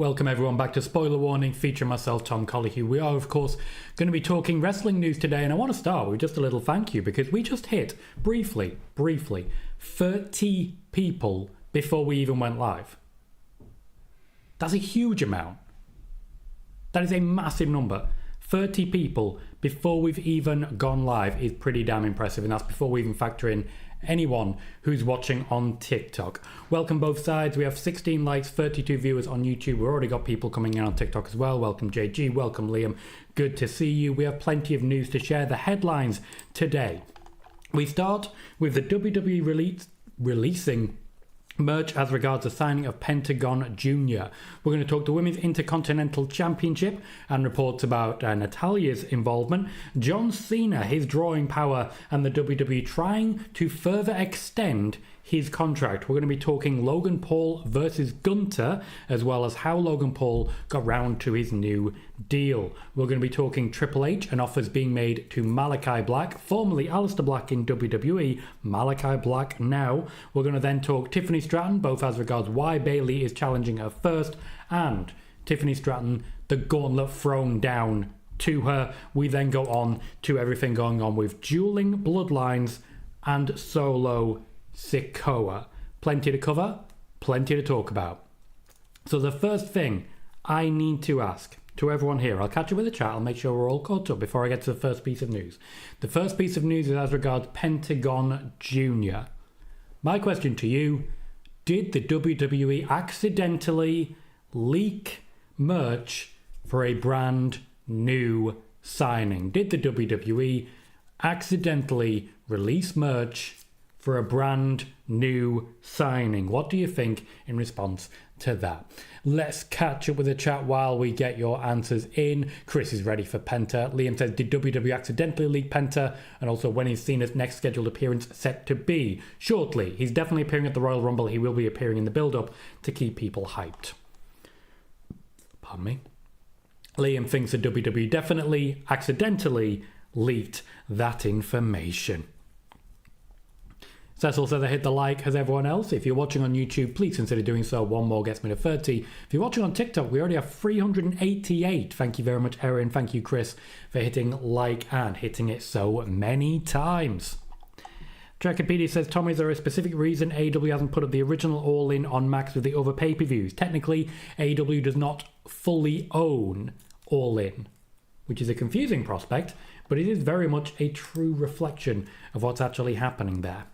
Welcome everyone back to Spoiler Warning, featuring myself, Tom Colohue. We are, of course, going to be talking wrestling news today, and I want to start with just a little thank you because we just hit, briefly, 30 people before we even went live. That's a huge amount. That is a massive number. 30 people before we've even gone live is pretty damn impressive, and that's before we even factor in anyone who's watching on TikTok. Welcome both sides. We have 16 likes, 32 viewers on YouTube. We've already got people coming in on TikTok as well. Welcome JG, welcome Liam. Good to see you. We have plenty of news to share. The headlines today. We start with the WWE releasing merch as regards the signing of Pentagon Junior. We're going to talk the Women's Intercontinental Championship and reports about Natalia's involvement, John Cena, his drawing power, and the WWE trying to further extend his contract. We're going to be talking Logan Paul versus Gunther, as well as how Logan Paul got round to his new deal. We're going to be talking Triple H and offers being made to Malachi Black, formerly Aleister Black in WWE, Malachi Black now. We're going to then talk Tiffany Stratton, both as regards why Bayley is challenging her first, and Tiffany Stratton, the gauntlet thrown down to her. We then go on to everything going on with dueling bloodlines and solo Sikoa. Plenty to cover, plenty to talk about. So the first thing I need to ask to everyone here, I'll catch up with the chat, I'll make sure we're all caught up before I get to the first piece of news. The first piece of news is as regards Pentagon Junior. My question to you, did the WWE accidentally leak merch for a brand new signing? Did the WWE accidentally release merch for a brand new signing? What do you think in response to that? Let's catch up with the chat while we get your answers in. Chris is ready for Penta. Liam says, did WWE accidentally leak Penta? And also, when is Cena's next scheduled appearance set to be? Shortly. He's definitely appearing at the Royal Rumble. He will be appearing in the build-up to keep people hyped. Pardon me. Liam thinks the WWE definitely accidentally leaked that information. Cecil says I hit the like as everyone else. If you're watching on YouTube, please consider doing so. One more gets me to 30. If you're watching on TikTok, we already have 388. Thank you very much, Erin. Thank you, Chris, for hitting like and hitting it so many times. Wikipedia says, Tom, is there a specific reason AEW hasn't put up the original All-In on Max with the other pay-per-views? Technically, AEW does not fully own All-In, which is a confusing prospect, but it is very much a true reflection of what's actually happening there.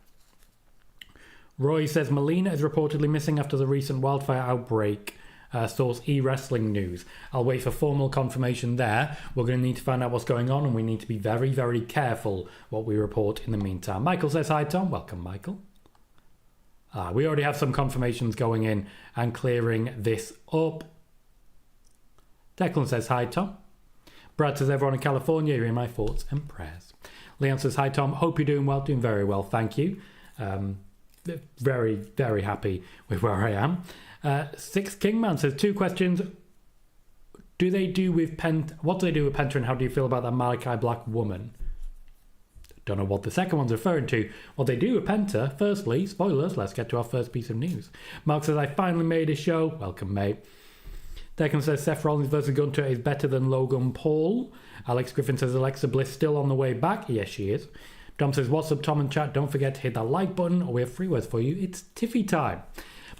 Roy says Melina is reportedly missing after the recent wildfire outbreak. Source e-wrestling news. I'll wait for formal confirmation there. We're going to need to find out what's going on, and we need to be very, very careful what we report in the meantime. Michael says hi, Tom. Welcome, Michael. We already have some confirmations going in and clearing this up. Declan says hi, Tom. Brad says everyone in California, you're in my thoughts and prayers. Leon says hi, Tom. Hope you're doing well. Doing very well, thank you. Very, very happy with where I am. Six Kingman says, two questions. What do they do with Penta, and how do you feel about that Malachi Black woman? Don't know what the second one's referring to. What they do with Penta, firstly, spoilers, let's get to our first piece of news. Mark says, I finally made a show. Welcome, mate. Declan says, Seth Rollins versus Gunther is better than Logan Paul. Alex Griffin says, Alexa Bliss still on the way back. Yes, she is. Dom says, what's up, Tom and chat? Don't forget to hit that like button, or we have 3 words for you. It's Tiffy time.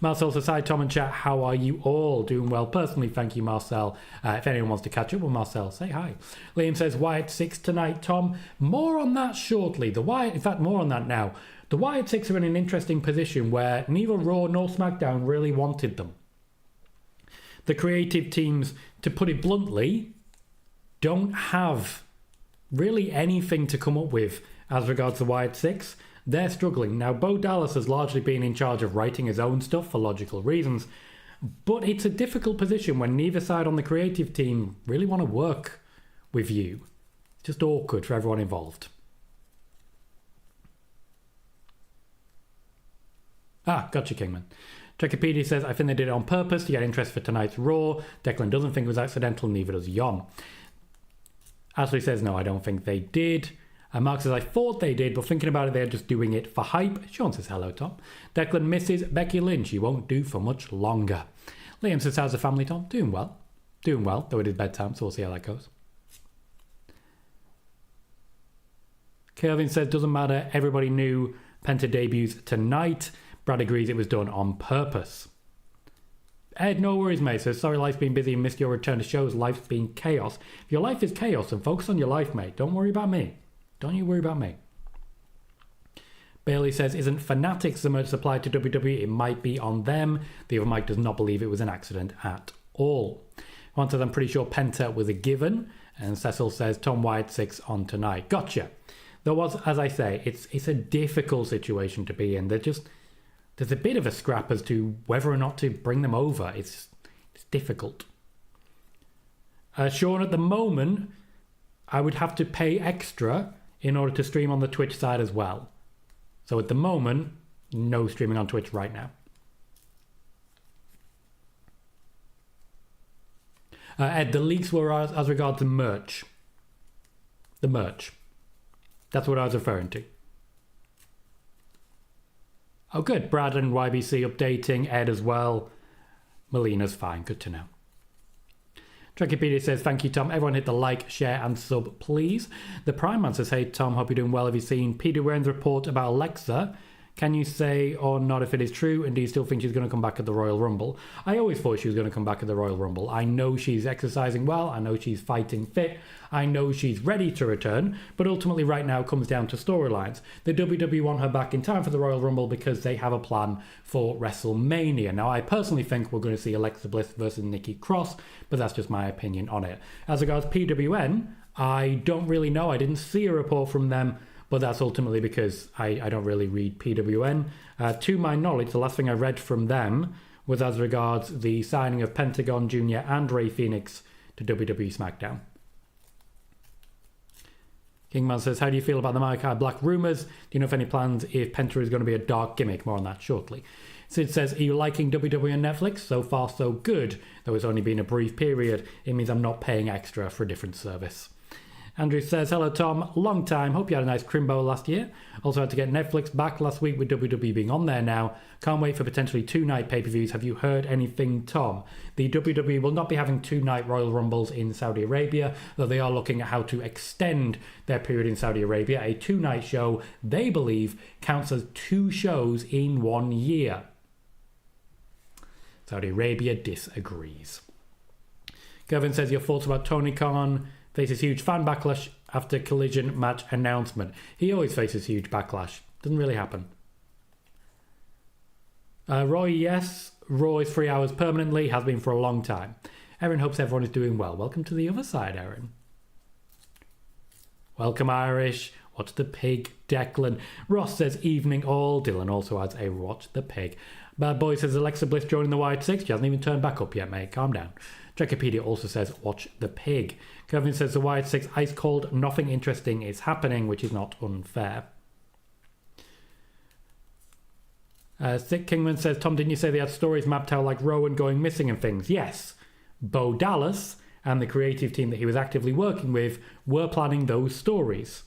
Marcel says, hi, Tom and chat. How are you all? Doing well. Personally, thank you, Marcel. If anyone wants to catch up with Marcel, say hi. Liam says, Wyatt 6 tonight, Tom. More on that shortly. In fact, more on that now. The Wyatt 6 are in an interesting position where neither Raw nor SmackDown really wanted them. The creative teams, to put it bluntly, don't have really anything to come up with as regards the Wyatt 6. They're struggling. Now, Bo Dallas has largely been in charge of writing his own stuff for logical reasons, but it's a difficult position when neither side on the creative team really want to work with you. It's just awkward for everyone involved. Gotcha, Kingman. Wikipedia says, I think they did it on purpose to get interest for tonight's Raw. Declan doesn't think it was accidental, neither does Yon. Ashley says, no, I don't think they did. And Mark says, I thought they did, but thinking about it, they're just doing it for hype. Sean says, hello, Tom. Declan misses Becky Lynch. She won't do for much longer. Liam says, how's the family, Tom? Doing well. Doing well, though it is bedtime, so we'll see how that goes. Kelvin says, doesn't matter, everybody knew Penta debuts tonight. Brad agrees it was done on purpose. Ed, no worries, mate. Says, sorry, life's been busy and missed your return to shows. Life's been chaos. If your life is chaos, then focus on your life, mate. Don't worry about me. Don't you worry about me. Bayley says, isn't Fanatics the merch supplied to WWE? It might be on them. The other Mike does not believe it was an accident at all. One says, I'm pretty sure Penta was a given. And Cecil says, Tom Wyatt 6 on tonight. Gotcha. There was, as I say, it's a difficult situation to be in. There's a bit of a scrap as to whether or not to bring them over. It's difficult. Sean, at the moment, I would have to pay extra in order to stream on the Twitch side as well. So at the moment, no streaming on Twitch right now. Ed, the leaks were as regards to merch. The merch. That's what I was referring to. Oh, good. Brad and YBC updating. Ed as well. Melina's fine. Good to know. Trekipedia says, thank you, Tom. Everyone hit the like, share, and sub, please. The Prime Man says, hey, Tom, hope you're doing well. Have you seen PWInsider's report about Aleister? Can you say or not if it is true? And do you still think she's going to come back at the Royal Rumble? I always thought she was going to come back at the Royal Rumble. I know she's exercising well. I know she's fighting fit. I know she's ready to return. But ultimately right now it comes down to storylines. The WWE want her back in time for the Royal Rumble because they have a plan for WrestleMania. Now, I personally think we're going to see Alexa Bliss versus Nikki Cross, but that's just my opinion on it. As regards PWN, I don't really know. I didn't see a report from them. But that's ultimately because I don't really read PWN. To my knowledge, the last thing I read from them was as regards the signing of Pentagon Junior and Rey Fenix to WWE SmackDown. Kingman says, how do you feel about the Malachi Black rumours? Do you know if any plans if Penta is going to be a dark gimmick? More on that shortly. Sid says, are you liking WWE on Netflix? So far, so good. Though it's only been a brief period. It means I'm not paying extra for a different service. Andrew says, hello, Tom. Long time. Hope you had a nice Crimbo last year. Also had to get Netflix back last week with WWE being on there now. Can't wait for potentially 2-night pay-per-views. Have you heard anything, Tom? The WWE will not be having 2-night Royal Rumbles in Saudi Arabia, though they are looking at how to extend their period in Saudi Arabia. A 2-night show, they believe, counts as 2 shows in 1 year. Saudi Arabia disagrees. Kevin says, your thoughts about Tony Khan faces huge fan backlash after Collision match announcement. He always faces huge backlash. Doesn't really happen. Roy, yes. Raw is 3 hours permanently. Has been for a long time. Erin hopes everyone is doing well. Welcome to the other side, Erin. Welcome, Irish. Watch the Pig. Declan. Ross says, evening all. Dylan also adds a watch the Pig. Bad Boy says, Alexa Bliss joining the Wide 6. She hasn't even turned back up yet, mate. Calm down. Trekipedia also says, watch the Pig. Kevin says, the Wide 6 ice cold. Nothing interesting is happening, which is not unfair. Sick Kingman says, Tom, didn't you say they had stories mapped out like Rowan going missing and things? Yes. Bo Dallas and the creative team that he was actively working with were planning those stories.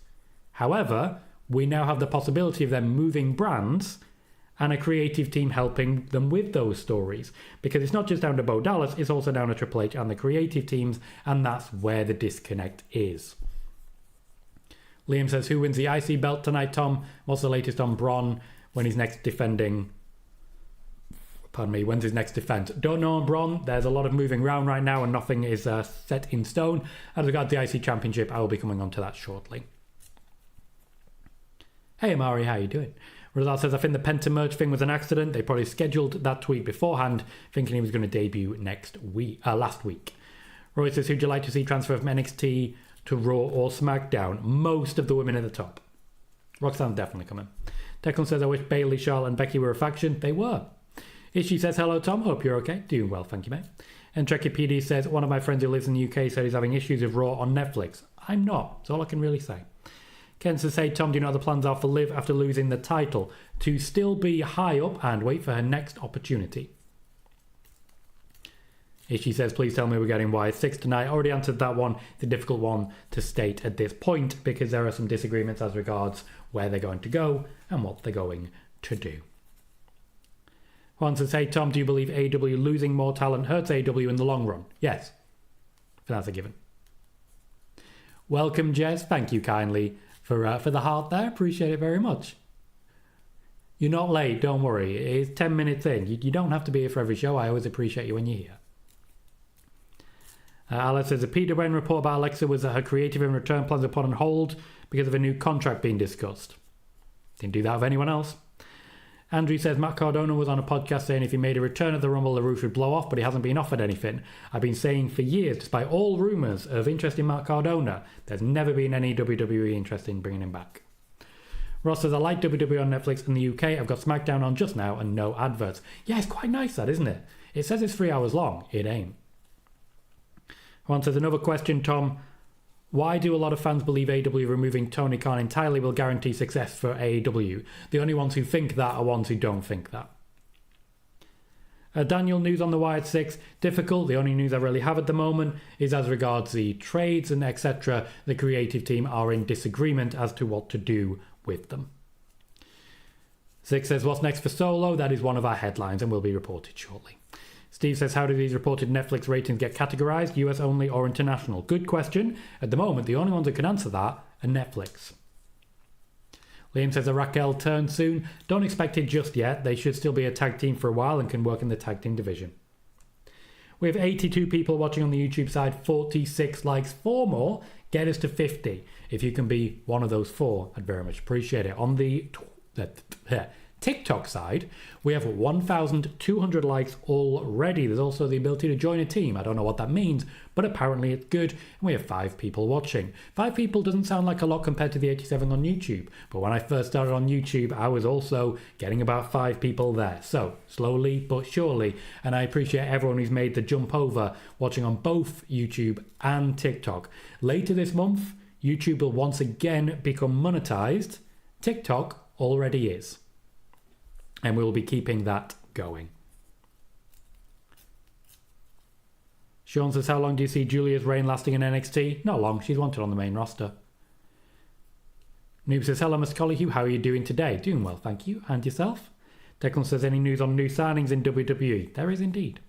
However, we now have the possibility of them moving brands and a creative team helping them with those stories. Because it's not just down to Bo Dallas, it's also down to Triple H and the creative teams, and that's where the disconnect is. Liam says, who wins the IC belt tonight, Tom? What's the latest on Braun when he's next defending? Pardon me, when's his next defense? Don't know on Braun. There's a lot of moving around right now and nothing is set in stone. As regards the IC Championship, I will be coming on to that shortly. Hey Amari, how you doing? Rizal says, I think the Penta merch thing was an accident. They probably scheduled that tweet beforehand, thinking he was going to debut last week. Roy says, who'd you like to see transfer from NXT to Raw or SmackDown? Most of the women at the top. Roxanne's definitely coming. Declan says, I wish Bayley, Charlotte and Becky were a faction. They were. Ishii says, hello Tom, hope you're okay. Doing well, thank you mate. And Trekkie PD says, one of my friends who lives in the UK said he's having issues with Raw on Netflix. I'm not. That's all I can really say. Ken says, hey Tom, do you know what the plans are for Liv after losing the title? To still be high up and wait for her next opportunity. Ishii says, please tell me we're getting Y6 tonight. Already answered that one. It's a difficult one to state at this point because there are some disagreements as regards where they're going to go and what they're going to do. Juan says, hey Tom, do you believe AEW losing more talent hurts AEW in the long run? Yes. That's a given. Welcome, Jez. Thank you kindly for the heart there. Appreciate it very much. You're not late, don't worry. It's 10 minutes in. You don't have to be here for every show. I always appreciate you when you're here. Alex says, the PWN report about Aleister was that her creative and return plans are put on hold because of a new contract being discussed. Didn't do that with anyone else. Andrew says, Matt Cardona was on a podcast saying if he made a return at the Rumble, the roof would blow off, but he hasn't been offered anything. I've been saying for years, despite all rumours of interest in Matt Cardona, there's never been any WWE interest in bringing him back. Ross says, I like WWE on Netflix in the UK. I've got SmackDown on just now and no adverts. Yeah, it's quite nice that, isn't it? It says it's 3 hours long. It ain't. Juan says, another question, Tom. Why do a lot of fans believe AEW removing Tony Khan entirely will guarantee success for AEW? The only ones who think that are ones who don't think that. Daniel, news on the Wired 6. Difficult. The only news I really have at the moment is as regards the trades and etc. The creative team are in disagreement as to what to do with them. 6 says, what's next for Solo? That is one of our headlines and will be reported shortly. Steve says, how do these reported Netflix ratings get categorised? US only or international? Good question. At the moment, the only ones that can answer that are Netflix. Liam says, a Raquel turn soon. Don't expect it just yet. They should still be a tag team for a while and can work in the tag team division. We have 82 people watching on the YouTube side, 46 likes, 4 more. Get us to 50. If you can be one of those 4, I'd very much appreciate it. On the TikTok side, we have 1,200 likes already. There's also the ability to join a team. I don't know what that means, but apparently it's good. And we have 5 people watching. 5 people doesn't sound like a lot compared to the 87 on YouTube. But when I first started on YouTube, I was also getting about 5 people there. So slowly but surely. And I appreciate everyone who's made the jump over watching on both YouTube and TikTok. Later this month, YouTube will once again become monetized. TikTok already is. And we will be keeping that going. Sean says, how long do you see Julia's reign lasting in NXT? Not long. She's wanted on the main roster. Noob says, hello, Mr. Colohue. How are you doing today? Doing well, thank you. And yourself? Declan says, any news on new signings in WWE? There is indeed.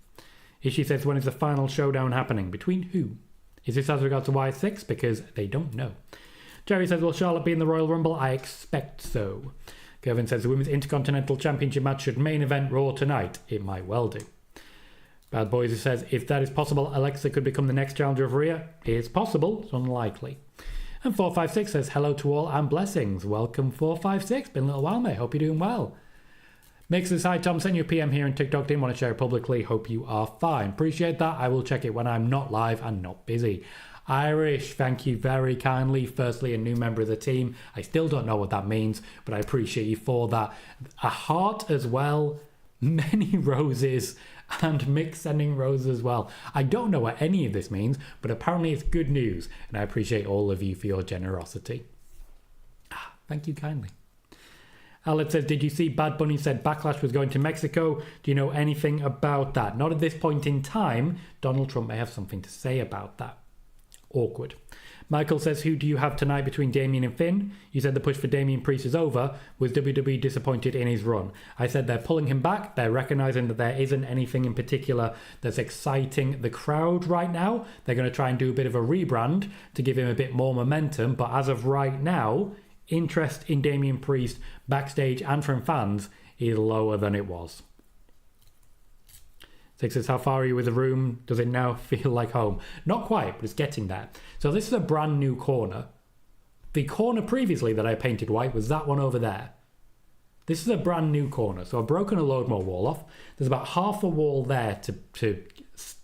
Ishii says, when is the final showdown happening? Between who? Is this as regards to Y6? Because they don't know. Jerry says, will Charlotte be in the Royal Rumble? I expect so. Kevin says the Women's Intercontinental Championship match should main event Raw tonight. It might well do. Bad Boys says, if that is possible, Aleister could become the next challenger of Rhea. It's possible, it's unlikely. And 456 says, hello to all and blessings. Welcome 456. Been a little while, mate. Hope you're doing well. Mix says, hi Tom, send you a PM here in TikTok. Didn't want to share it publicly. Hope you are fine. Appreciate that. I will check it when I'm not live and not busy. Irish, thank you very kindly. Firstly, a new member of the team. I still don't know what that means, but I appreciate you for that. A heart as well. Many roses. And Mick sending roses as well. I don't know what any of this means, but apparently it's good news. And I appreciate all of you for your generosity. Thank you kindly. Alex says, did you see Bad Bunny said Backlash was going to Mexico? Do you know anything about that? Not at this point in time. Donald Trump may have something to say about that. Awkward. Michael says, who do you have tonight between Damien and Finn? You said the push for Damien Priest is over. Was WWE disappointed in his run? I said they're pulling him back. They're recognizing that there isn't anything in particular that's exciting the crowd right now. They're going to try and do a bit of a rebrand to give him a bit more momentum. But as of right now, interest in Damien Priest backstage and from fans is lower than it was. Six says, how far are you with the room? Does it now feel like home? Not quite, but it's getting there. So this is a brand new corner. The corner previously that I painted white was that one over there. This is a brand new corner. So I've broken a load more wall off. There's about half a wall there to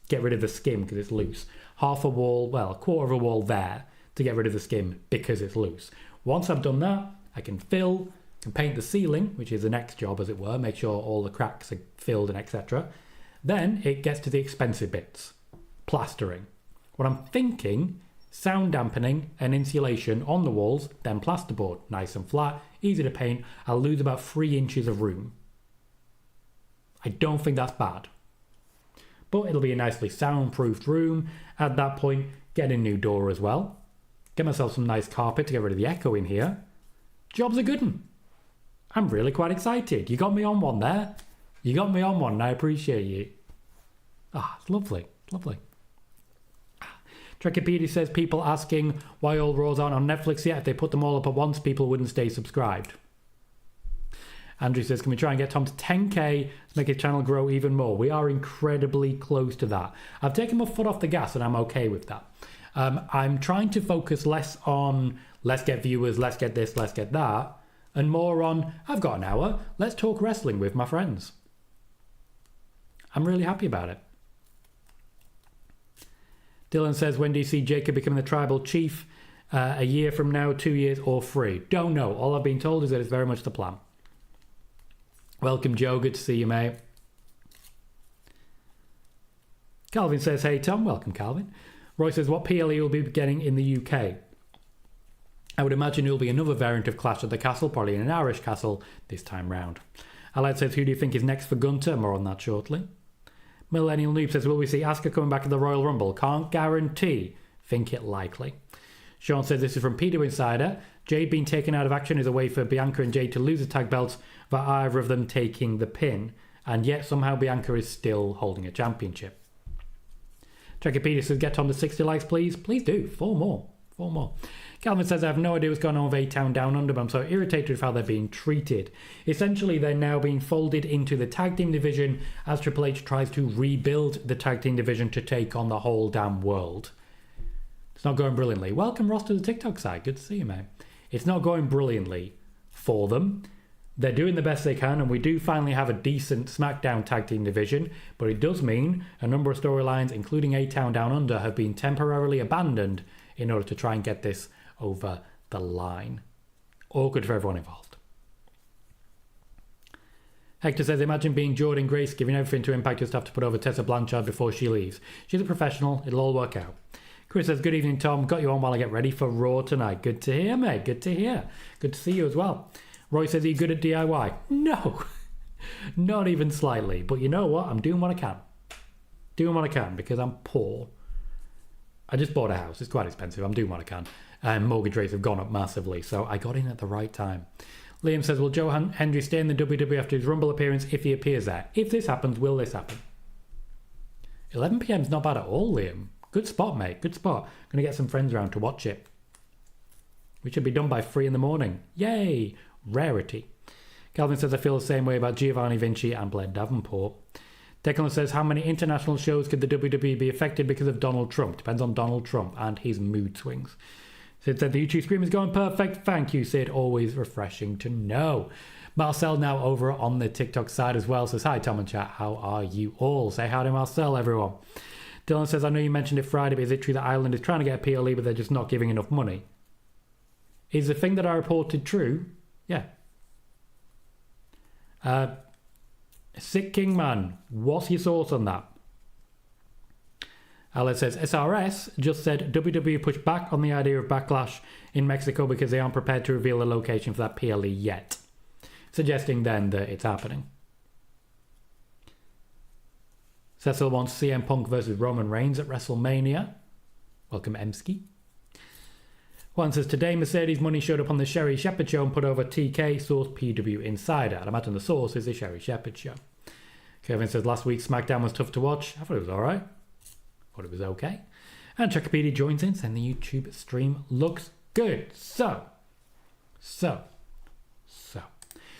get rid of the skim because it's loose. Half a wall, well, a quarter of a wall there to get rid of the skim because it's loose. Once I've done that, I can fill, can paint the ceiling, which is the next job as it were, make sure all the cracks are filled and etc. Then it gets to the expensive bits. Plastering. What I'm thinking, sound dampening and insulation on the walls, then plasterboard. Nice and flat, easy to paint. I'll lose about 3 inches of room. I don't think that's bad. But it'll be a nicely soundproofed room. At that point, get a new door as well. Get myself some nice carpet to get rid of the echo in here. Job's a good one. I'm really quite excited. You got me on one there. You got me on one, and I appreciate you. It's lovely. Lovely. Trekipedia says people asking why all Raws aren't on Netflix yet. If they put them all up at once, people wouldn't stay subscribed. Andrew says, can we try and get Tom to 10k to make his channel grow even more? We are incredibly close to that. I've taken my foot off the gas and I'm okay with that. I'm trying to focus less on let's get viewers, let's get this, let's get that, and more on I've got an hour, let's talk wrestling with my friends. I'm really happy about it. Dylan says, when do you see Jacob becoming the tribal chief? A year from now, 2 years, or 3? Don't know. All I've been told is that it's very much the plan. Welcome, Joe. Good to see you, mate. Calvin says, hey, Tom. Welcome, Calvin. Roy says, what PLE will be getting in the UK? I would imagine it will be another variant of Clash at the Castle, probably in an Irish castle this time round. Allied says, who do you think is next for Gunther? More on that shortly. Millennial Noob says, will we see Asuka coming back at the Royal Rumble? Can't guarantee. Think it likely. Sean says, this is from PWInsider. Jade being taken out of action is a way for Bianca and Jade to lose the tag belts without either of them taking the pin. And yet somehow Bianca is still holding a championship. Trekipedia says, get Tom to 60 likes, please. Please do. 4 more. 4 more. Calvin says, I have no idea what's going on with A-Town Down Under, but I'm so irritated with how they're being treated. Essentially, they're now being folded into the tag team division as Triple H tries to rebuild the tag team division to take on the whole damn world. It's not going brilliantly. Welcome, Ross, to the TikTok side. Good to see you, mate. It's not going brilliantly for them. They're doing the best they can, and we do finally have a decent SmackDown tag team division, but it does mean a number of storylines, including A-Town Down Under, have been temporarily abandoned in order to try and get this over the line. Awkward for everyone involved. Hector says, imagine being Jordan Grace, giving everything to Impact, just have to put over Tessa Blanchard before she leaves. She's a professional, it'll all work out. Chris says, good evening, Tom. Got you on while I get ready for Raw tonight. Good to hear, mate. Good to hear. Good to see you as well. Roy says, are you good at DIY? No. Not even slightly. But you know what? I'm doing what I can. Doing what I can because I'm poor. I just bought a house. It's quite expensive. I'm doing what I can. And mortgage rates have gone up massively. So I got in at the right time. Liam says, will Joe Hendry stay in the WWE after his Rumble appearance if he appears there? If this happens, will this happen? 11 p.m. is not bad at all, Liam. Good spot, mate. Good spot. Going to get some friends around to watch it. We should be done by 3 in the morning. Yay! Rarity. Calvin says, I feel the same way about Giovanni Vinci and Blair Davenport. Declan says, how many international shows could the WWE be affected because of Donald Trump? Depends on Donald Trump and his mood swings. Sid said, the YouTube stream is going perfect. Thank you, Sid. Always refreshing to know. Marcel now over on the TikTok side as well says, hi, Tom and chat. How are you all? Say hi to Marcel, everyone. Dylan says, I know you mentioned it Friday, but is it true that Ireland is trying to get a PLE, but they're just not giving enough money? Is the thing that I reported true? Yeah. Sick King Man, what's your thoughts on that? Alex says, SRS just said WWE pushed back on the idea of Backlash in Mexico because they aren't prepared to reveal the location for that PLE yet. Suggesting then that it's happening. Cecil wants CM Punk versus Roman Reigns at WrestleMania. Welcome, Emski. Juan says, today Mercedes Money showed up on the Sherry Shepherd show and put over TK, source PWInsider. I'd imagine the source is the Sherry Shepherd show. Kevin says, last week's SmackDown was tough to watch. I thought it was alright. Thought it was okay. And Trekipedia joins in, saying the YouTube stream looks good. So.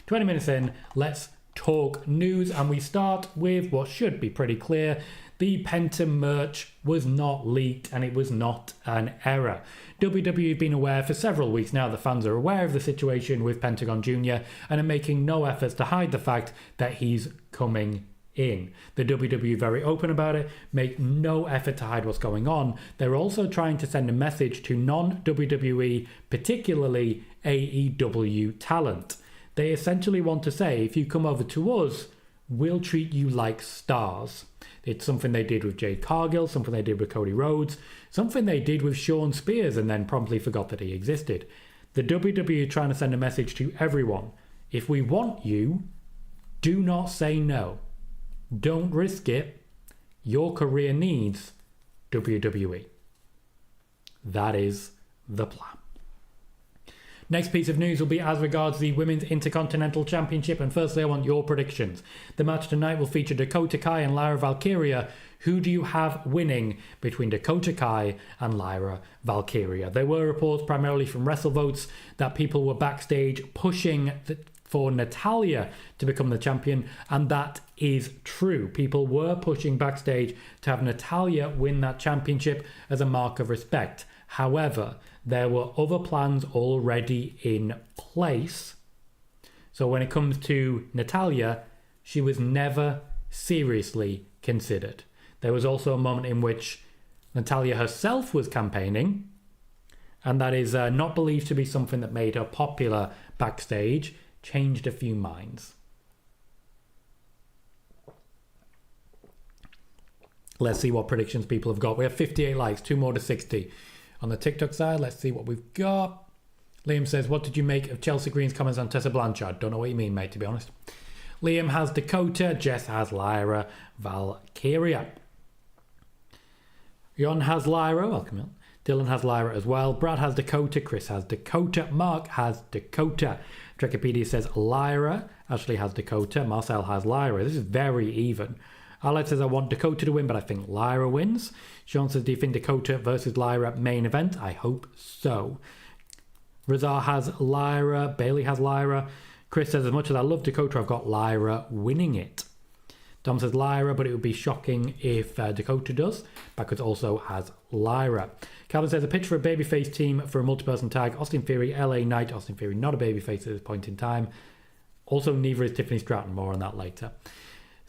20 minutes in, let's talk news, and we start with what should be pretty clear. The Penta merch was not leaked, and it was not an error. WWE have been aware for several weeks now. The fans are aware of the situation with Pentagon Jr. and are making no efforts to hide the fact that he's coming in. The WWE are very open about it, make no effort to hide what's going on. They're also trying to send a message to non-WWE, particularly AEW talent. They essentially want to say, if you come over to us, we'll treat you like stars. It's something they did with Jade Cargill, something they did with Cody Rhodes, something they did with Shawn Spears and then promptly forgot that he existed. The WWE are trying to send a message to everyone. If we want you, do not say no. Don't risk it. Your career needs WWE. That is the plan. Next piece of news will be as regards the Women's Intercontinental Championship, and firstly I want your predictions. The match tonight will feature Dakota Kai and Lyra Valkyria. Who do you have winning between Dakota Kai and Lyra Valkyria? There were reports primarily from WrestleVotes that people were backstage pushing for Natalya to become the champion, and that is true. People were pushing backstage to have Natalya win that championship as a mark of respect. However, there were other plans already in place. So when it comes to Natalya, she was never seriously considered. There was also a moment in which Natalya herself was campaigning, and that is not believed to be something that made her popular backstage, changed a few minds. Let's see what predictions people have got. We have 58 likes, 2 more to 60. On the TikTok side, let's see what we've got. Liam says, what did you make of Chelsea Green's comments on Tessa Blanchard? Don't know what you mean, mate, to be honest. Liam has Dakota. Jess has Lyra Valkyria. Jon has Lyra. Welcome, Jon. Dylan has Lyra as well. Brad has Dakota. Chris has Dakota. Mark has Dakota. Trekipedia says Lyra. Ashley has Dakota. Marcel has Lyra. This is very even. Alex says, I want Dakota to win, but I think Lyra wins. Sean says, do you think Dakota versus Lyra main event? I hope so. Rizar has Lyra. Bayley has Lyra. Chris says, as much as I love Dakota, I've got Lyra winning it. Dom says Lyra, but it would be shocking if Dakota does. Backwards also has Lyra. Calvin says, a pitch for a babyface team for a multi-person tag. Austin Theory, LA Knight. Austin Theory, not a babyface at this point in time. Also, neither is Tiffany Stratton. More on that later.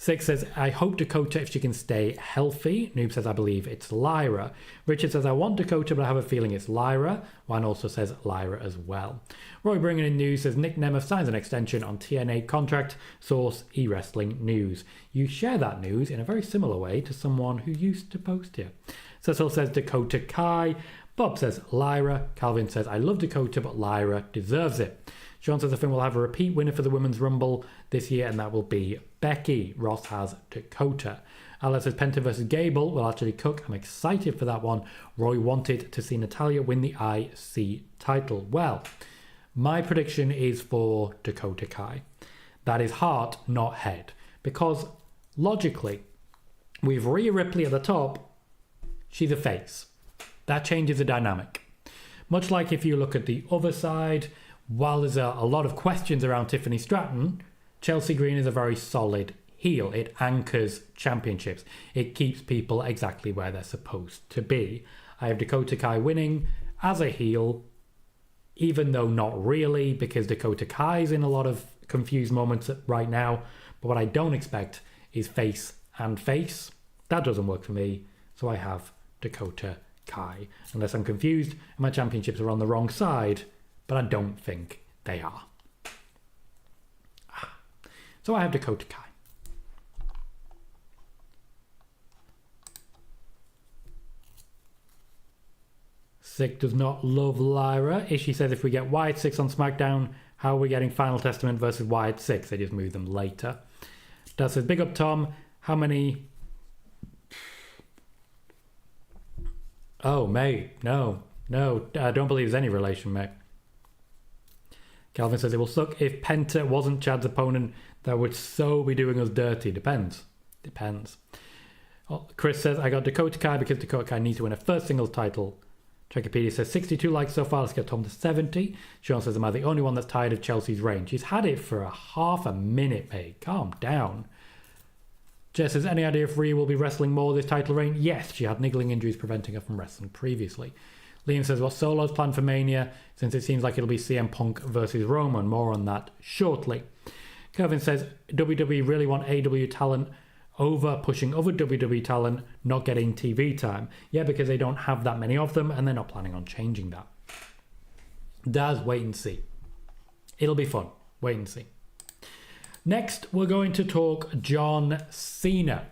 Six says, I hope Dakota if she can stay healthy. Noob says, I believe it's Lyra. Richard says, I want Dakota, but I have a feeling it's Lyra. Juan also says Lyra as well. Roy bringing in news says, Nick Nemeth signs an extension on TNA contract. Source, eWrestling News. You share that news in a very similar way to someone who used to post here. Cecil says, Dakota Kai. Bob says, Lyra. Calvin says, I love Dakota, but Lyra deserves it. Sean says, I think we'll have a repeat winner for the Women's Rumble this year, and that will be Becky. Ross has Dakota. Alex says, Penta versus Gable will actually cook. I'm excited for that one. Roy wanted to see Natalya win the IC title. Well, my prediction is for Dakota Kai. That is heart, not head. Because logically, with Rhea Ripley at the top, she's a face. That changes the dynamic. Much like if you look at the other side, while there's a lot of questions around Tiffany Stratton, Chelsea Green is a very solid heel. It anchors championships. It keeps people exactly where they're supposed to be. I have Dakota Kai winning as a heel, even though not really, because Dakota Kai's in a lot of confused moments right now. But what I don't expect is face and face. That doesn't work for me, so I have Dakota Kai. Unless I'm confused and my championships are on the wrong side, but I don't think they are. So I have Dakota Kai. Sick does not love Lyra. Ishii says, if we get Wyatt 6 on SmackDown, how are we getting Final Testament versus Wyatt 6? They just move them later. Dad says, big up Tom. How many... Oh, mate. No. I don't believe there's any relation, mate. Calvin says, it will suck if Penta wasn't Chad's opponent. That would so be doing us dirty. Depends. Chris says, I got Dakota Kai because Dakota Kai needs to win a first singles title. Trekipedia says, 62 likes so far. Let's get Tom to 70. Sean says, am I the only one that's tired of Chelsea's reign? She's had it for a half a minute, mate. Calm down. Jess says, any idea if Rhea will be wrestling more this title reign? Yes, she had niggling injuries preventing her from wrestling previously. Liam says, well, Solo's planned for Mania, since it seems like it'll be CM Punk versus Roman. More on that shortly. Kevin says, WWE really want AEW talent over pushing other WWE talent, not getting TV time. Yeah, because they don't have that many of them, and they're not planning on changing that. Daz, wait and see. It'll be fun. Wait and see. Next, we're going to talk John Cena.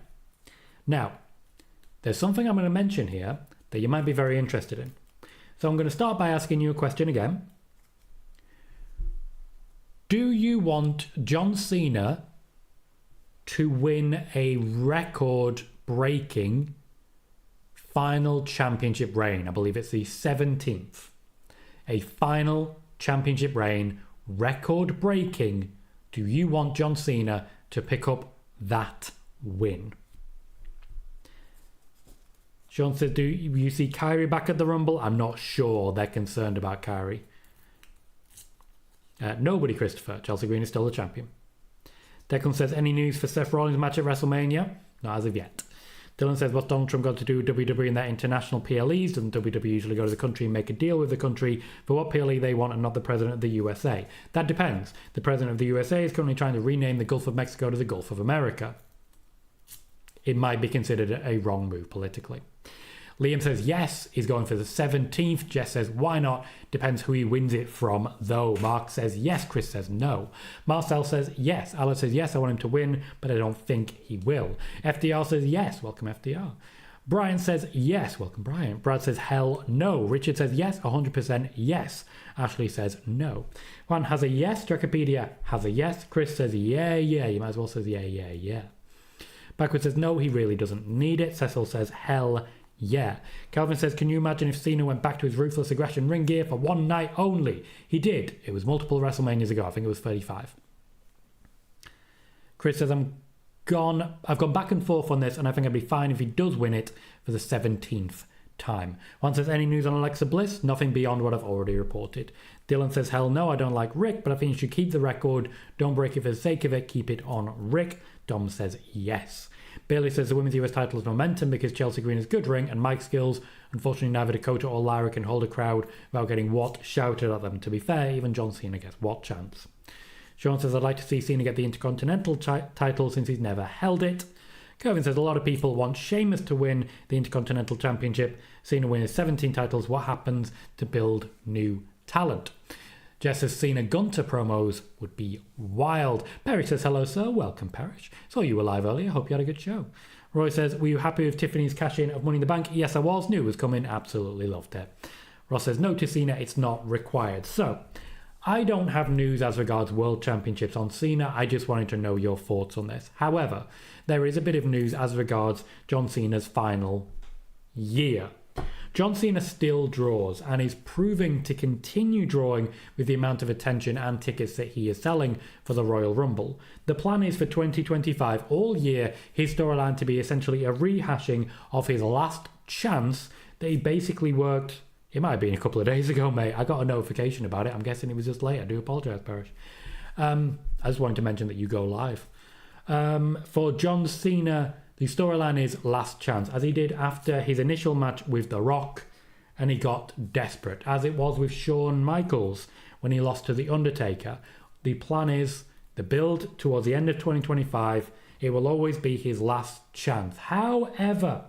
Now, there's something I'm going to mention here that you might be very interested in. So I'm going to start by asking you a question again. Do you want John Cena to win a record-breaking final championship reign? I believe it's the 17th. A final championship reign, record breaking. Do you want John Cena to pick up that win? Sean says, do you see Kyrie back at the Rumble? I'm not sure they're concerned about Kyrie. Nobody, Christopher. Chelsea Green is still the champion. Declan says, any news for Seth Rollins' match at WrestleMania? Not as of yet. Dylan says, what's Donald Trump got to do with WWE and their international PLEs? Doesn't WWE usually go to the country and make a deal with the country for what PLE they want and not the president of the USA? That depends. The president of the USA is currently trying to rename the Gulf of Mexico to the Gulf of America. It might be considered a wrong move politically. Liam says yes, he's going for the 17th. Jess says why not? Depends who he wins it from though. Mark says yes, Chris says no. Marcel says yes. Alice says yes, I want him to win, but I don't think he will. FDR says yes, welcome FDR. Brian says yes, welcome Brian. Brad says hell no. Richard says yes, 100% yes. Ashley says no. Juan has a yes. Dracopedia has a yes. Chris says yeah. You might as well say yeah. Backward says no, he really doesn't need it. Cecil says hell yeah. Calvin says, can you imagine if Cena went back to his ruthless aggression ring gear for one night only? He did. It was multiple WrestleManias ago. I think it was 35. Chris says, I've gone back and forth on this, and I think I'd be fine if he does win it for the 17th time. Juan says, any news on Alexa Bliss? Nothing beyond what I've already reported. Dylan says, hell no, I don't like Rick, but I think you should keep the record. Don't break it for the sake of it. Keep it on Rick. Dom says yes. Bayley says the women's US title is momentum because Chelsea Green has good ring and mic skills. Unfortunately, neither Dakota or Lyra can hold a crowd without getting what shouted at them. To be fair, even John Cena gets what chance. Sean says, I'd like to see Cena get the Intercontinental title since he's never held it. Kevin says, a lot of people want Sheamus to win the Intercontinental Championship. Cena wins 17 titles. What happens to build new talent? Jess says Cena Gunther promos would be wild. Perry says, hello, sir. Welcome, Parrish. Saw you were live earlier. Hope you had a good show. Roy says, were you happy with Tiffany's cash-in of Money in the Bank? Yes, I was. Knew it was coming. Absolutely loved it. Ross says, no to Cena. It's not required. So, I don't have news as regards World Championships on Cena. I just wanted to know your thoughts on this. However, there is a bit of news as regards John Cena's final year. John Cena still draws and is proving to continue drawing with the amount of attention and tickets that he is selling for the Royal Rumble. The plan is for 2025, all year, his storyline to be essentially a rehashing of his last chance that he basically worked. It might have been a couple of days ago, mate. I got a notification about it. I'm guessing it was just late. I do apologise, Parrish. I just wanted to mention that you go live. For John Cena, the storyline is last chance, as he did after his initial match with The Rock, and he got desperate, as it was with Shawn Michaels when he lost to The Undertaker. The plan is the build towards the end of 2025. It will always be his last chance. However,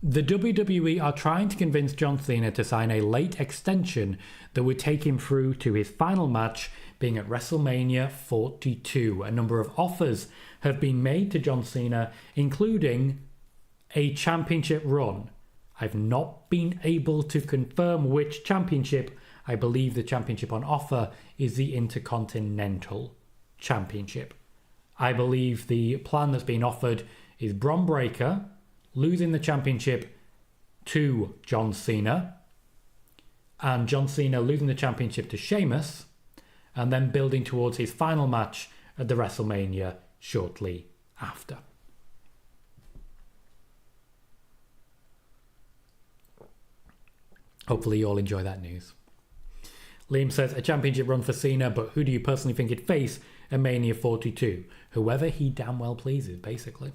the WWE are trying to convince John Cena to sign a late extension that would take him through to his final match being at WrestleMania 42. A number of offers have been made to John Cena, including a championship run. I've not been able to confirm which championship. I believe the championship on offer is the Intercontinental Championship. I believe the plan that's been offered is Bron Breakker losing the championship to John Cena, and John Cena losing the championship to Sheamus, and then building towards his final match at the WrestleMania shortly after. Hopefully you all enjoy that news. Liam says, a championship run for Cena, but who do you personally think he'd face at Mania 42? Whoever he damn well pleases, basically.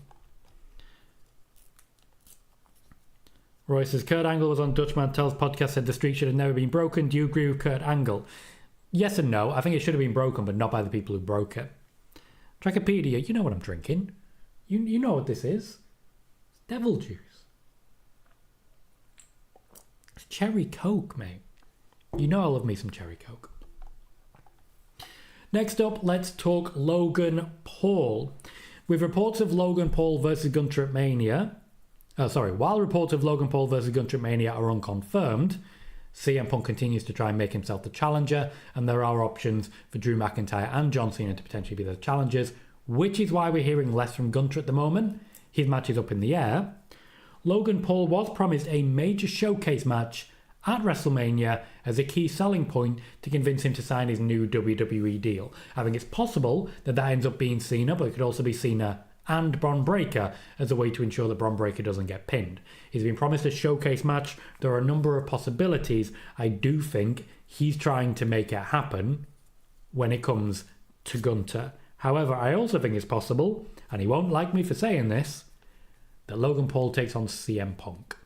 Roy says, Kurt Angle was on Dutch Mantel's podcast, said the streak should have never been broken. Do you agree with Kurt Angle? Yes and no. I think it should have been broken, but not by the people who broke it. Trachopedia, you know what I'm drinking. You know what this is. It's devil juice. It's cherry Coke, mate. You know I love me some cherry Coke. Next up, let's talk Logan Paul. With reports of Logan Paul versus Gunther at Mania... while reports of Logan Paul versus Gunther at Mania are unconfirmed, CM Punk continues to try and make himself the challenger, and there are options for Drew McIntyre and John Cena to potentially be the challengers, which is why we're hearing less from Gunther at the moment. His match is up in the air. Logan Paul was promised a major showcase match at WrestleMania as a key selling point to convince him to sign his new WWE deal. I think it's possible that ends up being Cena, but it could also be Cena and Bron Breakker as a way to ensure that Bron Breakker doesn't get pinned. He's been promised a showcase match. There are a number of possibilities. I do think he's trying to make it happen when it comes to Gunther. However, I also think it's possible, and he won't like me for saying this, that Logan Paul takes on CM Punk.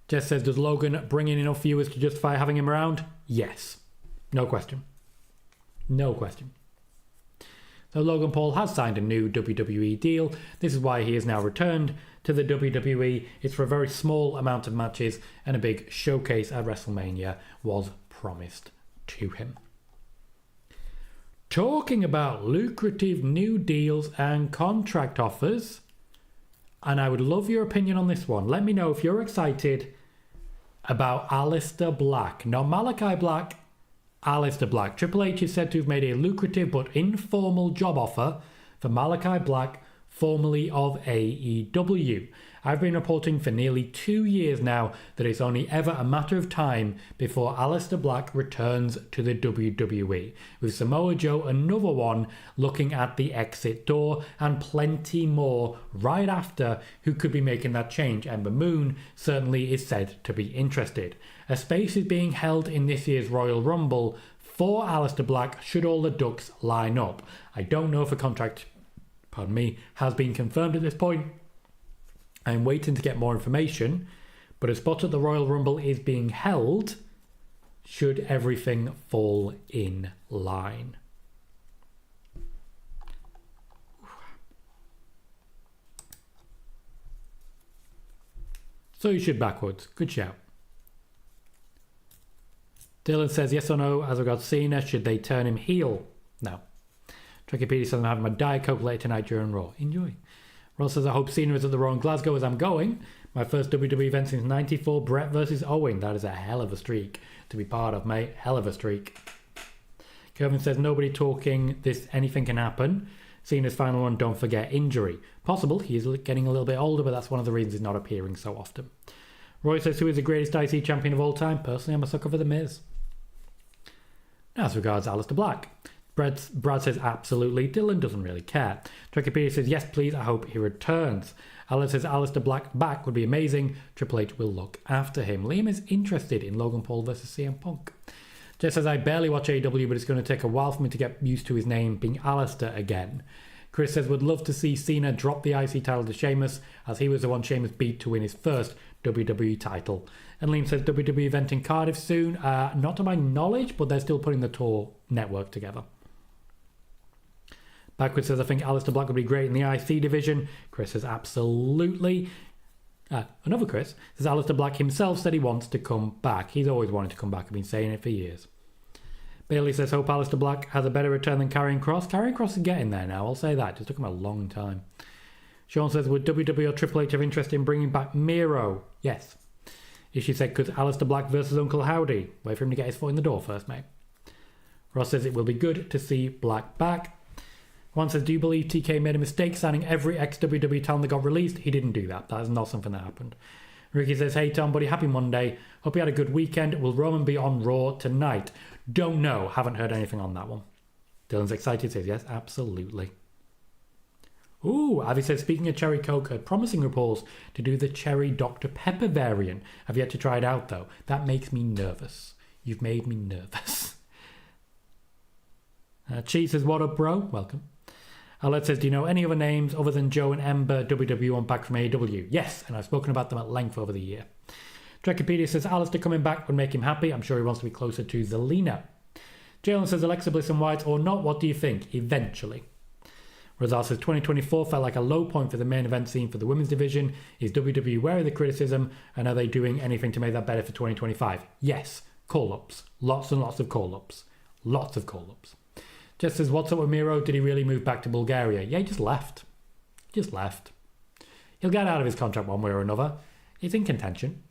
Jess says, does Logan bring in enough viewers to justify having him around? Yes. No question. No question. So Logan Paul has signed a new WWE deal. This is why he has now returned to the WWE. It's for a very small amount of matches, and a big showcase at WrestleMania was promised to him. Talking about lucrative new deals and contract offers, and I would love your opinion on this one. Let me know if you're excited about Aleister Black. Not Malachi Black, Aleister Black. Triple H is said to have made a lucrative but informal job offer for Malachi Black, formerly of AEW. I've been reporting for nearly 2 years now that it's only ever a matter of time before Aleister Black returns to the WWE, with Samoa Joe another one looking at the exit door, and plenty more right after who could be making that change. Ember Moon certainly is said to be interested. A space is being held in this year's Royal Rumble for Aleister Black should all the ducks line up. I don't know if a contract, has been confirmed at this point. I'm waiting to get more information, but a spot at the Royal Rumble is being held should everything fall in line. So you should backwards. Good shout. Dylan says, yes or no, as regards Cena, should they turn him heel? No. Wikipedia says I'm having my Diet Coke later tonight during Raw. Enjoy. Ross says, I hope Cena is at the Raw in Glasgow as I'm going. My first WWE event since '94, Brett versus Owen. That is a hell of a streak to be part of, mate. Hell of a streak. Kevin says, nobody talking this, anything can happen. Cena's final one, don't forget, injury. Possible, he is getting a little bit older, but that's one of the reasons he's not appearing so often. Roy says, who is the greatest IC champion of all time? Personally, I'm a sucker for The Miz. As regards Aleister Black, Brad says absolutely. Dylan doesn't really care. Wikipedia says yes please, I hope he returns. Alan says Aleister Black back would be amazing. Triple H will look after him. Liam is interested in Logan Paul versus CM Punk. Jess says I barely watch AEW, but it's going to take a while for me to get used to his name being Aleister again. Chris says would love to see Cena drop the IC title to Sheamus, as he was the one Sheamus beat to win his first WWE title. And Liam says WWE event in Cardiff soon. Not to my knowledge, but they're still putting the tour network together. Backward says, I think Aleister Black would be great in the IC division. Chris says, absolutely. Another Chris says, Aleister Black himself said he wants to come back. He's always wanted to come back. I've been saying it for years. Bailey says, hope Aleister Black has a better return than Karrion Kross. Karrion Kross is getting there now, I'll say that. It just took him a long time. Sean says, would WWE or Triple H have interest in bringing back Miro? Yes. She said, could Aleister Black versus Uncle Howdy? Wait for him to get his foot in the door first, mate. Ross says, it will be good to see Black back. Juan says, do you believe TK made a mistake signing every ex-WWE talent that got released? He didn't do that. That is not something that happened. Ricky says, hey Tom, buddy, happy Monday. Hope you had a good weekend. Will Roman be on Raw tonight? Don't know. Haven't heard anything on that one. Dylan's excited, says yes, absolutely. Ooh, Avi says, speaking of Cherry Coke, heard promising reports to do the Cherry Dr. Pepper variant. I've yet to try it out though. That makes me nervous. You've made me nervous. Cheese says, what up, bro? Welcome. Aled says, do you know any other names other than Joe and Ember WWE on back from AEW? Yes, and I've spoken about them at length over the year. Drekipedia says, Aleister coming back would make him happy. I'm sure he wants to be closer to Zelina. Jalen says, Alexa Bliss and White or not, what do you think? Eventually. Razal says, 2024 felt like a low point for the main event scene for the women's division. Is WWE wary of the criticism, and are they doing anything to make that better for 2025? Yes. Call-ups. Lots and lots of call-ups. Lots of call-ups. Jess says, what's up with Miro? Did he really move back to Bulgaria? Yeah, he just left. Just left. He'll get out of his contract one way or another. He's in contention.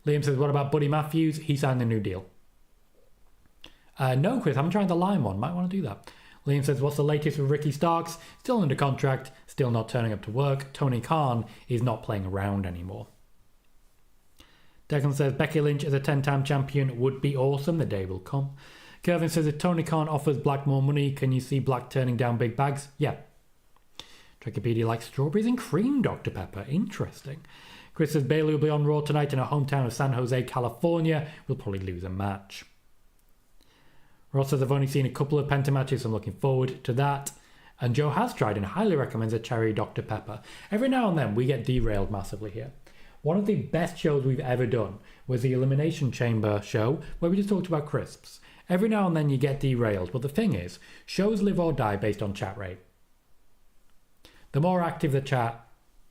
Liam says, what about Buddy Matthews? He signed a new deal. No, Chris, I haven't tried the Lime one. Might want to do that. Liam says, what's the latest with Ricky Starks? Still under contract, still not turning up to work. Tony Khan is not playing around anymore. Declan says, Becky Lynch as a 10-time champion would be awesome. The day will come. Kevin says, if Tony Khan offers Black more money, can you see Black turning down big bags? Yeah. Wikipedia likes strawberries and cream, Dr. Pepper. Interesting. Chris says, Bayley will be on Raw tonight in her hometown of San Jose, California. We'll probably lose a match. Ross says, I've only seen a couple of Penta matches, so I'm looking forward to that. And Joe has tried and highly recommends a cherry Dr. Pepper. Every now and then we get derailed massively here. One of the best shows we've ever done was the Elimination Chamber show where we just talked about crisps. Every now and then you get derailed, but the thing is, shows live or die based on chat rate. The more active the chat,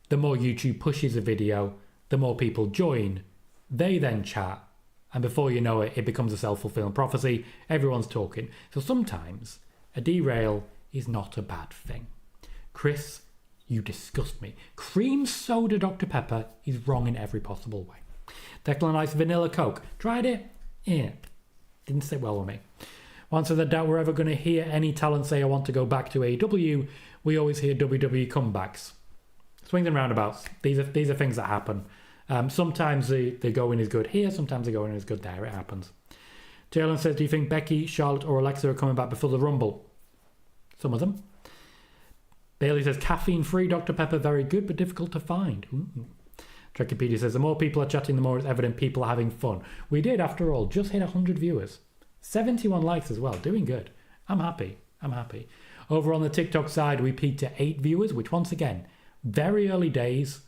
the more YouTube pushes a video, the more people join. They then chat, and before you know it, it becomes a self-fulfilling prophecy. Everyone's talking. So sometimes a derail is not a bad thing. Chris, you disgust me. Cream soda Dr. Pepper is wrong in every possible way. Declan Ice Vanilla Coke. Tried it? Yeah. Didn't sit well with me. Once I doubt we're ever going to hear any talent say I want to go back to AEW, we always hear WWE comebacks. Swings and roundabouts. These are things that happen. Sometimes the going is good here, sometimes the going is good there. It happens. Jalen says, do you think Becky, Charlotte or Alexa are coming back before the Rumble? Some of them. Bailey says, caffeine-free Dr. Pepper, very good, but difficult to find. Ooh. Wikipedia says, the more people are chatting, the more it's evident people are having fun. We did, after all, just hit 100 viewers. 71 likes as well, doing good. I'm happy. Over on the TikTok side, we peaked at 8 viewers, which once again, very early days.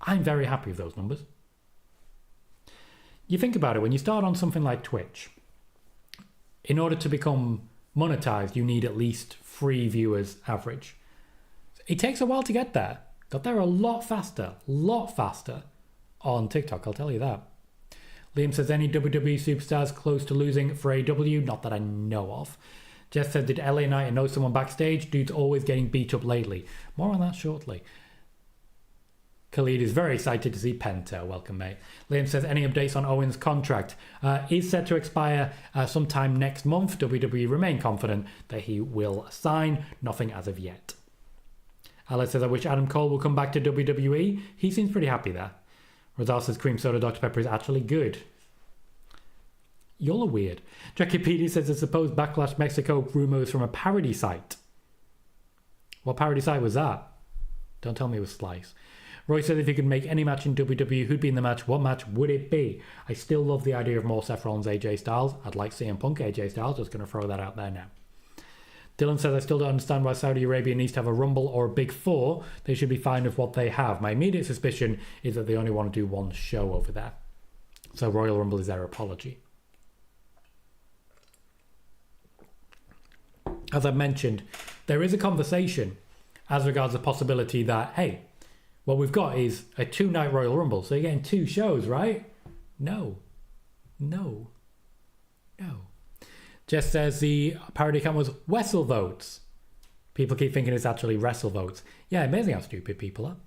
I'm very happy with those numbers. You think about it, when you start on something like Twitch, in order to become monetized, you need at least 3 viewers average. It takes a while to get there. Got there a lot faster on TikTok, I'll tell you that. Liam says, any WWE superstars close to losing for AEW? Not that I know of. Jess said, did LA Knight know someone backstage? Dude's always getting beat up lately. More on that shortly. Khalid is very excited to see Penta. Welcome, mate. Liam says, any updates on Owen's contract? Is set to expire sometime next month. WWE remain confident that he will sign. Nothing as of yet. Alex says, I wish Adam Cole will come back to WWE. He seems pretty happy there. Rosal says, cream soda Dr. Pepper is actually good. Y'all are weird. Jackie PD says, the supposed Backlash Mexico rumors from a parody site. What parody site was that? Don't tell me it was Slice. Roy said, if you could make any match in WWE, who'd be in the match? What match would it be? I still love the idea of more Seth Rollins, AJ Styles. I'd like CM Punk, AJ Styles. Just going to throw that out there now. Dylan says, I still don't understand why Saudi Arabia needs to have a Rumble or a Big Four. They should be fine with what they have. My immediate suspicion is that they only want to do one show over there. So Royal Rumble is their apology. As I mentioned, there is a conversation as regards the possibility that, hey, what we've got is a 2-night Royal Rumble. So you're getting 2 shows, right? No. Jess says the parody account was Wessel Votes. People keep thinking it's actually Wrestle Votes. Yeah, amazing how stupid people are.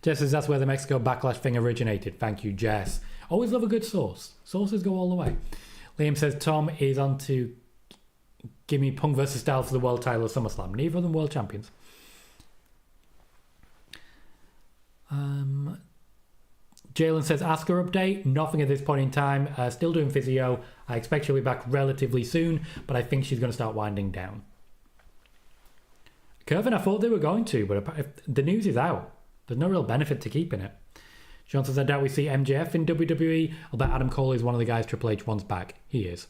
Jess says that's where the Mexico Backlash thing originated. Thank you, Jess. Always love a good sauce. Sauces go all the way. Liam says Tom is on to give me Punk versus Styles for the world title of SummerSlam. Neither of them world champions. Jalen says, Asuka update. Nothing at this point in time. Still doing physio. I expect she'll be back relatively soon, but I think she's going to start winding down. Curvin, I thought they were going to, but if the news is out. There's no real benefit to keeping it. Sean says, I doubt we see MJF in WWE. I'll bet Adam Cole is one of the guys Triple H wants back. He is.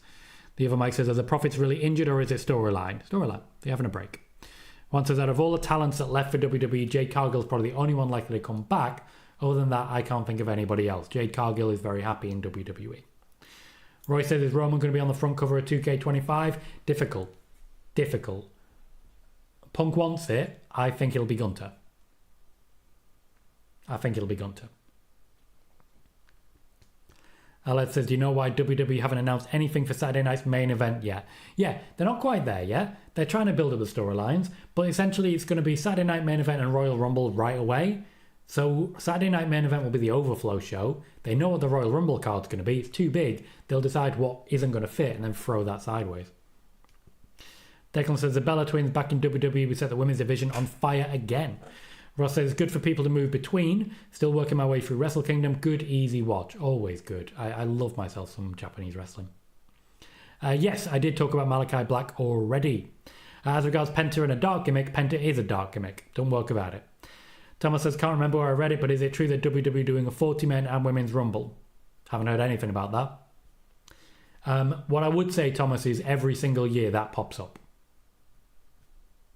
The other Mike says, are the Profits really injured or is it storyline? Storyline. They're having a break. One says, out of all the talents that left for WWE, Jade Cargill's probably the only one likely to come back. Other than that, I can't think of anybody else. Jade Cargill is very happy in WWE. Roy says, is Roman going to be on the front cover of 2K25? Difficult. Punk wants it. I think it'll be Gunther. Alex says, do you know why WWE haven't announced anything for Saturday night's main event yet? Yeah, they're not quite there yet. They're trying to build up the storylines, but essentially it's going to be Saturday night main event and Royal Rumble right away. So Saturday night main event will be the Overflow show. They know what the Royal Rumble card's going to be. It's too big. They'll decide what isn't going to fit and then throw that sideways. Declan says the Bella Twins back in WWE will set the women's division on fire again. Ross says it's good for people to move between. Still working my way through Wrestle Kingdom. Good, easy watch. Always good. I love myself some Japanese wrestling. Yes, I did talk about Malachi Black already. As regards Penta and a dark gimmick, Penta is a dark gimmick. Don't work about it. Thomas says, can't remember where I read it, but is it true that WWE doing a 40-men and women's rumble? Haven't heard anything about that. What I would say, Thomas, is every single year that pops up.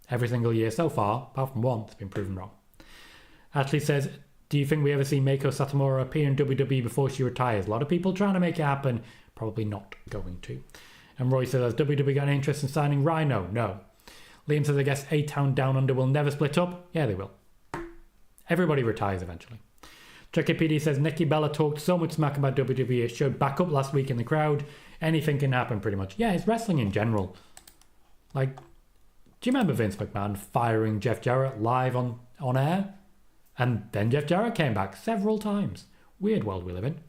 Every single year so far, apart from one, it's been proven wrong. Ashley says, do you think we ever see Meiko Satomura appear in WWE before she retires? A lot of people trying to make it happen, probably not going to. And Roy says, has WWE got any interest in signing Rhino? No. Liam says, I guess A-Town Down Under will never split up. Yeah, they will. Everybody retires eventually. Chucky PD says, Nikki Bella talked so much smack about WWE, it showed back up last week in the crowd. Anything can happen pretty much. Yeah, it's wrestling in general. Like, do you remember Vince McMahon firing Jeff Jarrett live on air? And then Jeff Jarrett came back several times. Weird world we live in.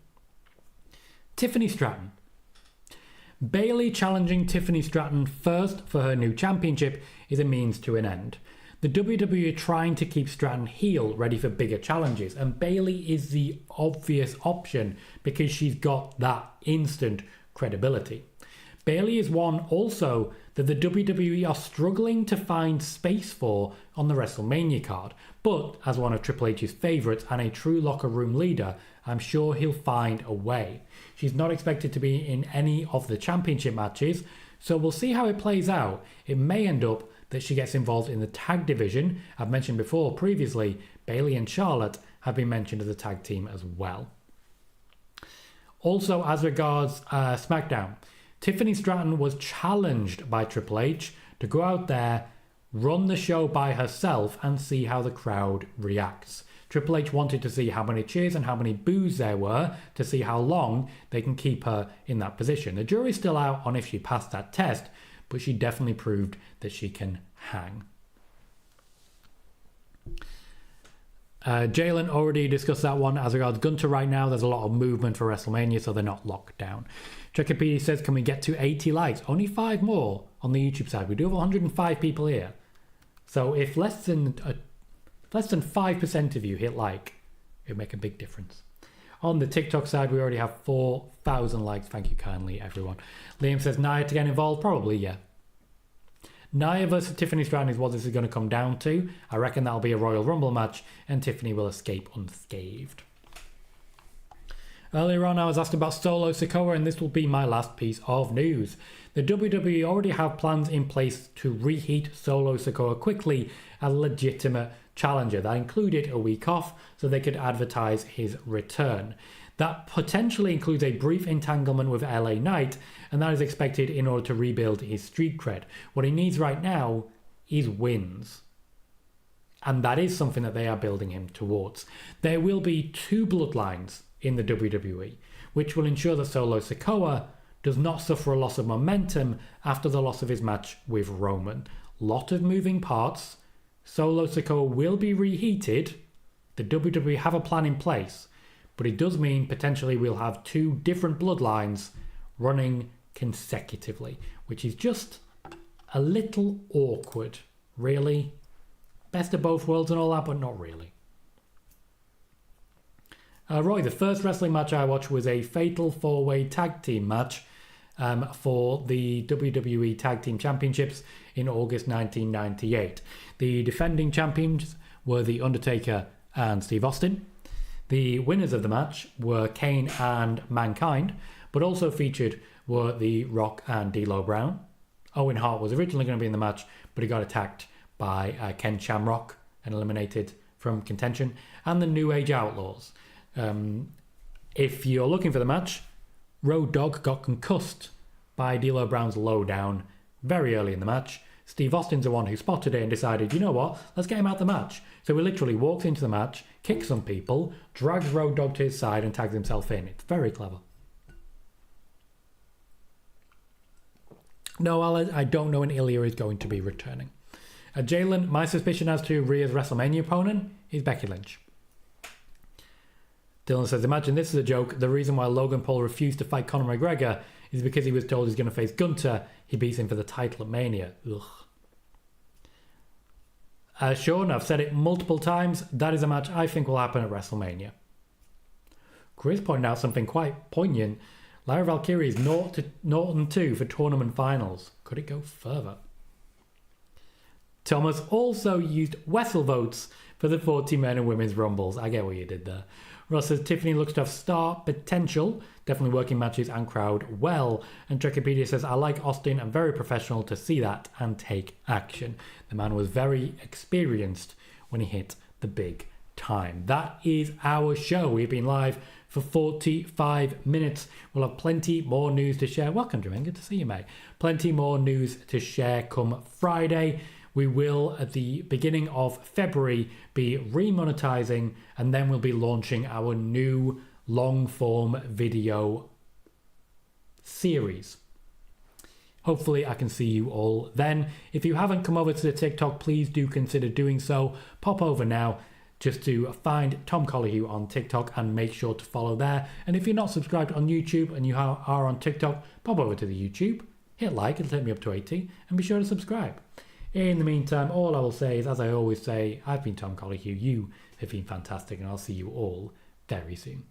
Tiffany Stratton. Bayley challenging Tiffany Stratton first for her new championship is a means to an end. The WWE are trying to keep Stratton heel, ready for bigger challenges, and Bayley is the obvious option because she's got that instant credibility. Bayley is one also that the WWE are struggling to find space for on the WrestleMania card, but as one of Triple H's favourites and a true locker room leader, I'm sure he'll find a way. She's not expected to be in any of the championship matches, so we'll see how it plays out. It may end up that she gets involved in the tag division. I've mentioned before previously, Bayley and Charlotte have been mentioned as a tag team as well. Also, as regards SmackDown, Tiffany Stratton was challenged by Triple H to go out there, run the show by herself and see how the crowd reacts. Triple H wanted to see how many cheers and how many boos there were to see how long they can keep her in that position. The jury's still out on if she passed that test, but she definitely proved that she can hang. Jalen already discussed that one. As regards Gunther right now, there's a lot of movement for WrestleMania, so they're not locked down. Chuckapedia says, can we get to 80 likes? Only 5 more on the YouTube side. We do have 105 people here. So if less than 5% of you hit like, it'll make a big difference. On the TikTok side, we already have 4,000 likes. Thank you kindly, everyone. Liam says, Nia to get involved? Probably, yeah. Nia versus Tiffany Stratton is what this is going to come down to. I reckon that'll be a Royal Rumble match, and Tiffany will escape unscathed. Earlier on, I was asked about Solo Sikoa, and this will be my last piece of news. The WWE already have plans in place to reheat Solo Sikoa quickly as a legitimate challenger. That included a week off so they could advertise his return. That potentially includes a brief entanglement with LA Knight, and that is expected in order to rebuild his street cred. What he needs right now is wins. And that is something that they are building him towards. There will be 2 bloodlines in the WWE, which will ensure that Solo Sikoa does not suffer a loss of momentum after the loss of his match with Roman. Lot of moving parts. Solo Sikoa will be reheated. The WWE have a plan in place, but it does mean potentially we'll have 2 different bloodlines running consecutively, which is just a little awkward, really. Best of both worlds and all that, but not really. Roy, the first wrestling match I watched was a fatal 4-way tag team match for the WWE Tag Team Championships in August 1998. The defending champions were The Undertaker and Steve Austin. The winners of the match were Kane and Mankind, but also featured were The Rock and D'Lo Brown. Owen Hart was originally going to be in the match, but he got attacked by Ken Shamrock and eliminated from contention, and the New Age Outlaws. If you're looking for the match, Road Dogg got concussed by D'Lo Brown's lowdown very early in the match. Steve Austin's the one who spotted it and decided, you know what, let's get him out the match. So he literally walks into the match, kicks some people, drags Road Dogg to his side and tags himself in. It's very clever. No, I don't know when Ilya is going to be returning. Jalen, my suspicion as to Rhea's WrestleMania opponent is Becky Lynch. Dylan says, imagine this is a joke. The reason why Logan Paul refused to fight Conor McGregor is because he was told he's going to face Gunther. He beats him for the title at Mania. Ugh. Sean, I've said it multiple times. That is a match I think will happen at WrestleMania. Chris pointed out something quite poignant. Lyra Valkyrie is 0-2 for tournament finals. Could it go further? Thomas also used Wessel votes for the 40 men and women's rumbles. I get what you did there. Ross says Tiffany looks to have star potential, definitely working matches and crowd well. And Trekipedia says, I like Austin and very professional to see that and take action. The man was very experienced when he hit the big time. That is our show. We've been live for 45 minutes. We'll have plenty more news to share. Welcome, Jermaine. Good to see you, mate. Plenty more news to share come Friday. We will, at the beginning of February, be remonetizing, and then we'll be launching our new long-form video series. Hopefully I can see you all then. If you haven't come over to the TikTok, please do consider doing so. Pop over now just to find Tom Colohue on TikTok and make sure to follow there. And if you're not subscribed on YouTube and you are on TikTok, pop over to the YouTube, hit like, it'll take me up to 80, and be sure to subscribe. In the meantime, all I will say is, as I always say, I've been Tom Colohue, you have been fantastic, and I'll see you all very soon.